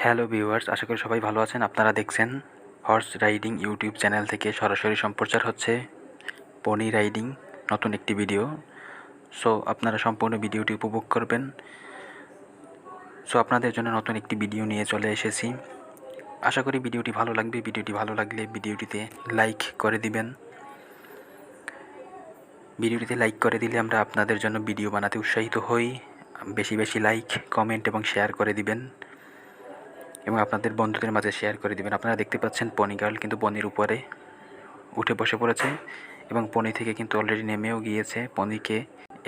Hello viewers, আশা করি সবাই ভালো আছেন। আপনারা দেখছেন হর্স রাইডিং ইউটিউব চ্যানেল থেকে সরাসরি সম্প্রচার হচ্ছে পনি রাইডিং নতুন একটি ভিডিও। সো আপনারা সম্পূর্ণ ভিডিওটি উপভোগ করবেন। সো আপনাদের জন্য নতুন একটি ভিডিও নিয়ে চলে এসেছি। আশা করি ভিডিওটি ভালো লাগবে। ভিডিওটি ভালো লাগলে ভিডিওটিতে লাইক করে দিবেন। ভিডিওটিতে লাইক করে দিলে আমরা আপনাদের জন্য ভিডিও বানাতে উৎসাহিত হই। বেশি বেশি লাইক, কমেন্ট এবং শেয়ার করে দিবেন এবং আপনাদের বন্ধুদের মাঝে শেয়ার করে দিবেন। আপনারা দেখতে পাচ্ছেন পনি গার্ল কিন্তু পনির উপরে উঠে বসে পড়েছে এবং পনি থেকে কিন্তু অলরেডি নেমেও গিয়েছে। পনিকে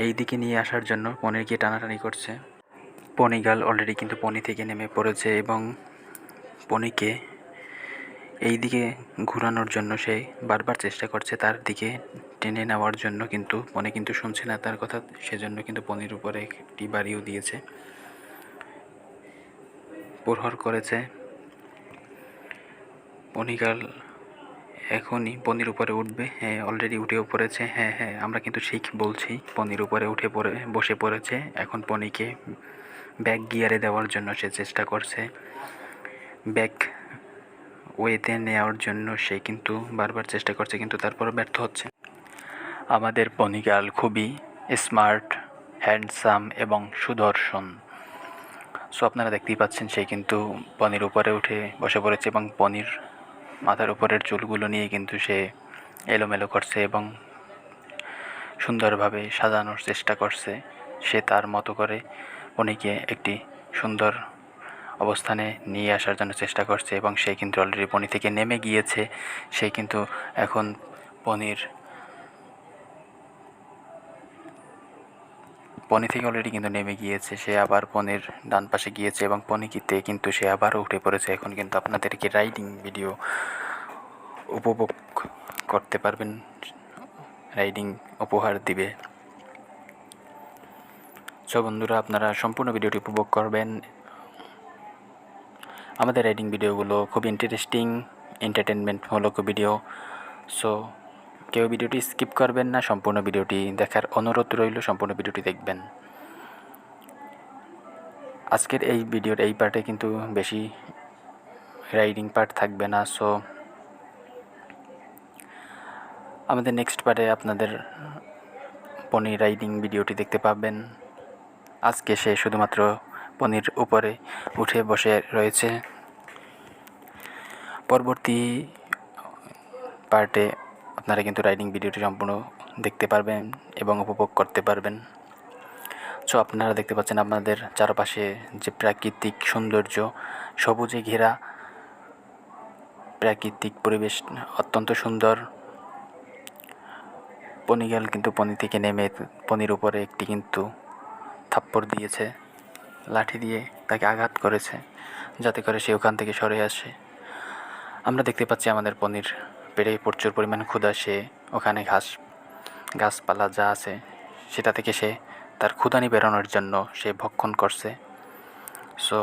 এই দিকে নিয়ে আসার জন্য পনিকে টানাটানি করছে। পনি গার্ল অলরেডি কিন্তু পনি থেকে নেমে পড়েছে এবং পনিকে এই দিকে ঘোরানোর জন্য সে বারবার চেষ্টা করছে তার দিকে টেনে নেওয়ার জন্য, কিন্তু পনি কিন্তু শুনছে না তার কথা। সেজন্য কিন্তু পনির উপরে একটি বাড়িও দিয়েছে, প্রহার করেছে। পনি গার্ল এখনই পনির উপরে উঠবে। হ্যাঁ, অলরেডি উঠেও পড়েছে। হ্যাঁ, আমরা কিন্তু ঠিক বলছি। পনির উপরে উঠে বসে পড়েছে। এখন পনিকে ব্যাক গিয়ারে দেওয়ার জন্য সে চেষ্টা করছে, ব্যাক ওয়েতে নেওয়ার জন্য সে কিন্তু বারবার চেষ্টা করছে, কিন্তু তারপরও ব্যর্থ হচ্ছে। আমাদের পনি গার্ল খুবই স্মার্ট, হ্যান্ডসাম এবং সুদর্শন। সো আপনারা দেখতেই পাচ্ছেন সে কিন্তু পনির উপরে উঠে বসে পড়েছে এবং পনির মাথার উপরের চুলগুলো নিয়ে কিন্তু সে এলোমেলো করছে এবং সুন্দরভাবে সাজানোর চেষ্টা করছে। সে তার মতো করে পনিকে একটি সুন্দর অবস্থানে নিয়ে আসার জন্য চেষ্টা করছে এবং সে কিন্তু অলরেডি পনি থেকে নেমে গিয়েছে। সে কিন্তু এখন পনি থেকে অলরেডি কিন্তু নেমে গিয়েছে। সে আবার পনির ডান পাশে গিয়েছে এবং পনিকিতে কিন্তু সে আবারও উঠে পড়েছে। এখন কিন্তু আপনাদেরকে রাইডিং ভিডিও উপভোগ করতে পারবেন, রাইডিং উপহার দিবে। সো বন্ধুরা, আপনারা সম্পূর্ণ ভিডিওটি উপভোগ করবেন। আমাদের রাইডিং ভিডিওগুলো খুব ইন্টারেস্টিং, এন্টারটেনমেন্টমূলক ভিডিও। সো কেউ ভিডিওটি স্কিপ করবেন না, সম্পূর্ণ ভিডিওটি দেখার অনুরোধ রইল। সম্পূর্ণ ভিডিওটি দেখবেন। আজকের এই ভিডিওর এই পার্টে কিন্তু বেশি রাইডিং পার্ট থাকবে না। সো আমাদের নেক্সট পার্টে আপনাদের পনি রাইডিং ভিডিওটি দেখতে পাবেন। আজকে সে শুধুমাত্র পনির উপরে উঠে বসে রয়েছে। পরবর্তী পার্টে আপনারা কিন্তু রাইডিং ভিডিওটি সম্পূর্ণ দেখতে পারবেন এবং উপভোগ করতে পারবেন। সো আপনারা দেখতে পাচ্ছেন আপনাদের চারপাশে যে প্রাকৃতিক সৌন্দর্য, সবুজে ঘেরা প্রাকৃতিক পরিবেশ অত্যন্ত সুন্দর। পনি গার্ল কিন্তু পনি থেকে নেমে পনির উপরে একটি কিন্তু থাপ্পড় দিয়েছে, লাঠি দিয়ে তাকে আঘাত করেছে যাতে করে সে ওখান থেকে সরে আসে। আমরা দেখতে পাচ্ছি আমাদের পনির পেটে প্রচুর পরিমাণ ক্ষুধা। সে ওখানে গাছপালা যা আছে সেটা থেকে সে তার ক্ষুধা নিবারণের জন্য সে ভক্ষণ করছে। সো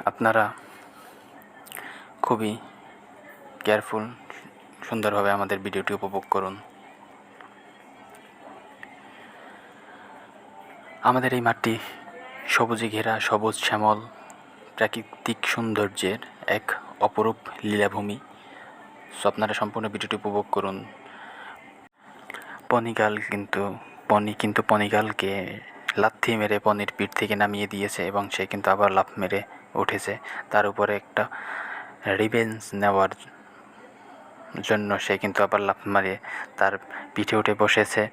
আপনারা খুবই কেয়ারফুল, সুন্দরভাবে আমাদের ভিডিওটি উপভোগ করুন। আমাদের এই মাঠটি সবুজে ঘেরা, সবুজ শ্যামল প্রাকৃতিক সৌন্দর্যের এক অপরূপ লীলাভূমি। সো আপনারা সম্পূর্ণ ভিডিওটি উপভোগ করুন। পনি কিন্তু পনি গার্লকে লাথি মেরে পনির পিঠ থেকে নামিয়ে দিয়েছে এবং সে কিন্তু আবার লাফ মেরে উঠেছে। তার উপরে একটা রিভেঞ্জ নেওয়ার জন্য সে কিন্তু আবার লাফ মারিয়ে তার পিঠে উঠে বসেছে।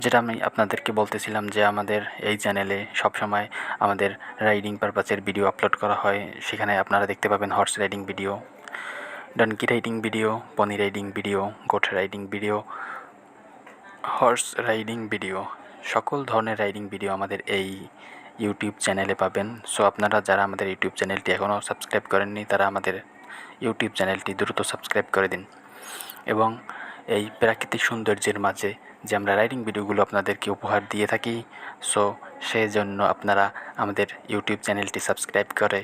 যেটা আমি আপনাদেরকে বলতেছিলাম যে আমাদের এই চ্যানেলে সবসময় আমাদের রাইডিং পারপাসের ভিডিও আপলোড করা হয়। সেখানে আপনারা দেখতে পাবেন horse riding video, donkey riding video, pony riding video, goat riding video, horse riding video, সকল ধরনের রাইডিং ভিডিও আমাদের এই ইউটিউব চ্যানেলে পাবেন। সো আপনারা যারা আমাদের ইউটিউব চ্যানেলটি এখনও সাবস্ক্রাইব করেননি তারা আমাদের ইউটিউব চ্যানেলটি দ্রুত সাবস্ক্রাইব করে দিন এবং এই প্রাকৃতিক সৌন্দর্যের মাঝে যে আমরা রাইডিং ভিডিওগুলো আপনাদেরকে উপহার দিয়ে থাকি, সো সেই জন্য আপনারা আমাদের ইউটিউব চ্যানেলটি সাবস্ক্রাইব করে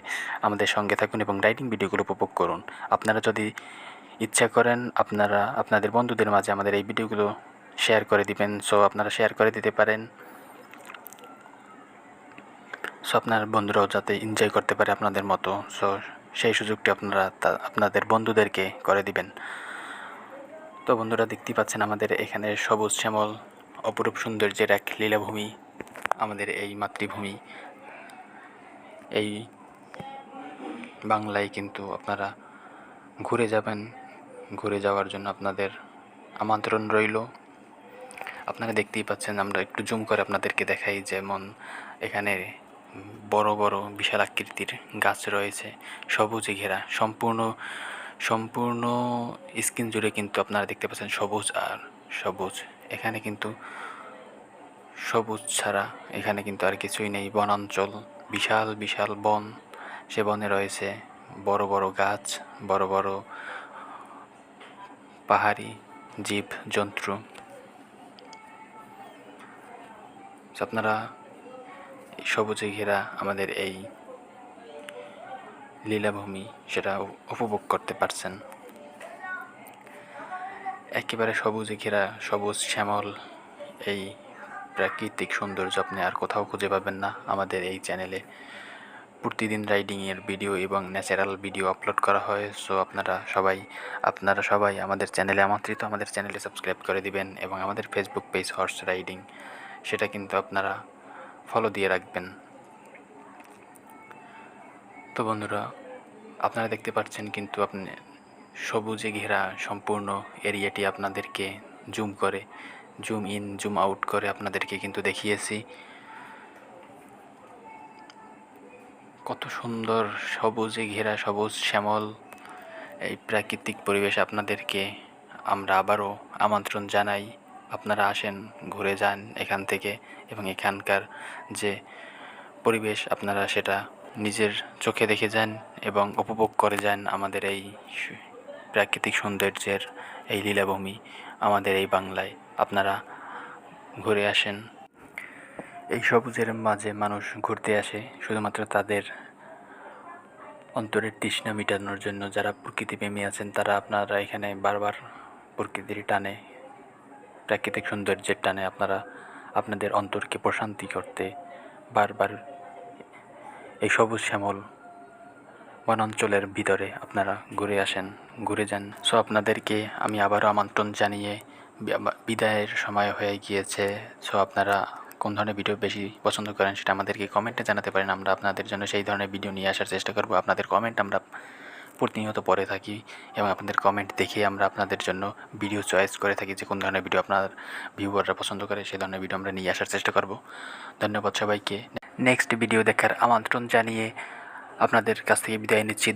আমাদের সঙ্গে থাকুন এবং রাইডিং ভিডিওগুলো উপভোগ করুন। আপনারা যদি ইচ্ছা করেন আপনারা আপনাদের বন্ধুদের মাঝে আমাদের এই ভিডিওগুলো শেয়ার করে দিবেন। সো আপনারা শেয়ার করে দিতে পারেন। সো আপনার বন্ধুরাও যাতে এনজয় করতে পারে আপনাদের মতো, সো সেই সুযোগটি আপনারা আপনাদের বন্ধুদেরকে করে দিবেন। তো বন্ধুরা, দেখতেই পাচ্ছেন আমাদের এখানে সবুজ শ্যামল অপরূপ সৌন্দর্যের এক লীলাভূমি, আমাদের এই মাতৃভূমি, এই বাংলায় কিন্তু আপনারা ঘুরে যাবেন। ঘুরে যাওয়ার জন্য আপনাদের আমন্ত্রণ রইল। আপনারা দেখতেই পাচ্ছেন, আমরা একটু জুম করে আপনাদেরকে দেখাই, যেমন এখানে বড় বড় বিশাল আকৃতির গাছ রয়েছে, সবুজে ঘেরা, সম্পূর্ণ স্ক্রিন জুড়ে কিন্তু আপনারা দেখতে পাচ্ছেন সবুজ আর সবুজ। এখানে কিন্তু সবুজ ছাড়া এখানে কিন্তু আর কিছুই নেই, বনাঞ্চল, বিশাল বিশাল বন। সে বনে রয়েছে বড় বড় গাছ, বড় বড় পাহাড়ি জীব জন্তু। আপনারা সবুজে ঘেরা আমাদের এই লীলাভূমি সেটা উপভোগ করতে পারছেন। একেবারে সবুজে ঘেরা, সবুজ শ্যামল এই প্রাকৃতিক সৌন্দর্য আপনি আর কোথাও খুঁজে পাবেন না। আমাদের এই চ্যানেলে প্রতিদিন রাইডিংয়ের ভিডিও এবং ন্যাচারাল ভিডিও আপলোড করা হয়। সো আপনারা সবাই আমাদের চ্যানেলে আমন্ত্রিত, আমাদের চ্যানেলে সাবস্ক্রাইব করে দিবেন এবং আমাদের ফেসবুক পেজ হর্স রাইডিং, সেটা কিন্তু আপনারা ফলো দিয়ে রাখবেন। তো বন্ধুরা, আপনারা দেখতে পাচ্ছেন কিন্তু আপনি সবুজে ঘেরা সম্পূর্ণ এরিয়াটি আপনাদেরকে জুম ইন জুম আউট করে আপনাদেরকে কিন্তু দেখিয়েছি। কত সুন্দর সবুজে ঘেরা, সবুজ শ্যামল এই প্রাকৃতিক পরিবেশ আপনাদেরকে আমরা আবারও আমন্ত্রণ জানাই। আপনারা আসেন, ঘুরে যান এখান থেকে, এবং এখানকার যে পরিবেশ আপনারা সেটা নিজের চোখে দেখে যান এবং উপভোগ করে যান আমাদের এই প্রাকৃতিক সৌন্দর্যের এই লীলাভূমি, আমাদের এই বাংলায় আপনারা ঘুরে আসেন। এই সবুজের মাঝে মানুষ ঘুরতে আসে শুধুমাত্র তাদের অন্তরের তৃষ্ণা মেটানোর জন্য। যারা প্রকৃতিপ্রেমী আছেন তারা আপনারা এখানে বারবার প্রকৃতির টানে, প্রাকৃতিক সৌন্দর্যের টানে আপনারা আপনাদের অন্তরকে প্রশান্তি করতে বারবার এই সবুজ শ্যামল বনাঞ্চলের ভিতরে আপনারা ঘুরে আসেন, ঘুরে যান। সো আপনাদেরকে আমি আবারও আমন্ত্রণ জানিয়ে বিদায়ের সময় হয়ে গিয়েছে। সো আপনারা কোন ধরনের ভিডিও বেশি পছন্দ করেন সেটা আমাদেরকে কমেন্টে জানাতে পারেন। আমরা আপনাদের জন্য সেই ধরনের ভিডিও নিয়ে আসার চেষ্টা করব। আপনাদের কমেন্ট আমরা প্রতিনিয়ত পড়ে থাকি এবং আপনাদের কমেন্ট দেখে আমরা আপনাদের জন্য ভিডিও চয়েস করে থাকি, যে কোন ধরনের ভিডিও আপনার ভিউয়াররা পছন্দ করে সেই ধরনের ভিডিও আমরা নিয়ে আসার চেষ্টা করব। ধন্যবাদ সবাইকে। নেক্সট ভিডিও দেখার আমন্ত্রণ জানিয়ে আপনাদের কাছ থেকে বিদায় নিচ্ছি।